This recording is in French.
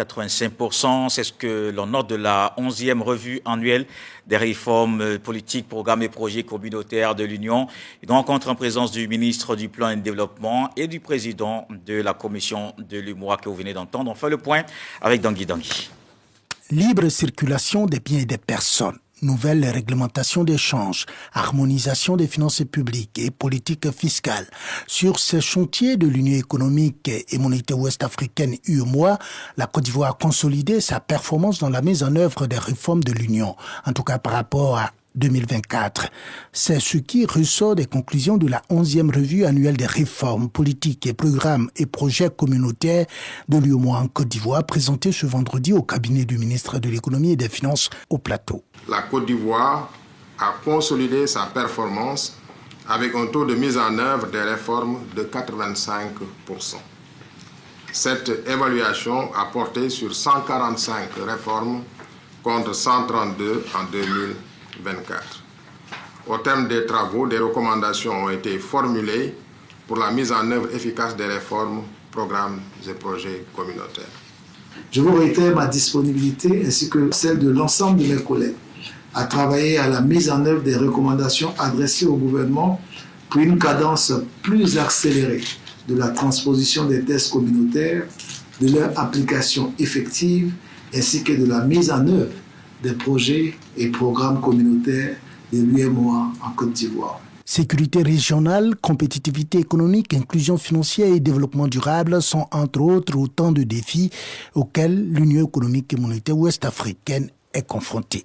85%. C'est ce que l'on note de la 11e revue annuelle des réformes politiques, programmes et projets communautaires de l'Union. Une rencontre en présence du ministre du Plan et de Développement et du président de la commission de l'UMOA que vous venez d'entendre. On fait le point avec Dangui Dangui. Libre circulation des biens et des personnes. Nouvelle réglementation d'échange, harmonisation des finances publiques et politique fiscale. Sur ces chantiers de l'Union économique et monétaire ouest-africaine UEMOA, la Côte d'Ivoire a consolidé sa performance dans la mise en œuvre des réformes de l'Union, en tout cas par rapport à 2024. C'est ce qui ressort des conclusions de la 11e revue annuelle des réformes politiques et programmes et projets communautaires de l'UEMOA en Côte d'Ivoire, présentée ce vendredi au cabinet du ministre de l'économie et des finances au plateau. La Côte d'Ivoire a consolidé sa performance avec un taux de mise en œuvre des réformes de 85%. Cette évaluation a porté sur 145 réformes contre 132 en 2024. Au terme des travaux, des recommandations ont été formulées pour la mise en œuvre efficace des réformes, programmes et projets communautaires. Je vous réitère ma disponibilité ainsi que celle de l'ensemble de mes collègues à travailler à la mise en œuvre des recommandations adressées au gouvernement pour une cadence plus accélérée de la transposition des tests communautaires, de leur application effective ainsi que de la mise en œuvre des projets et programmes communautaires de l'UEMOA en Côte d'Ivoire. Sécurité régionale, compétitivité économique, inclusion financière et développement durable sont entre autres autant de défis auxquels l'Union économique et monétaire ouest-africaine est confrontée.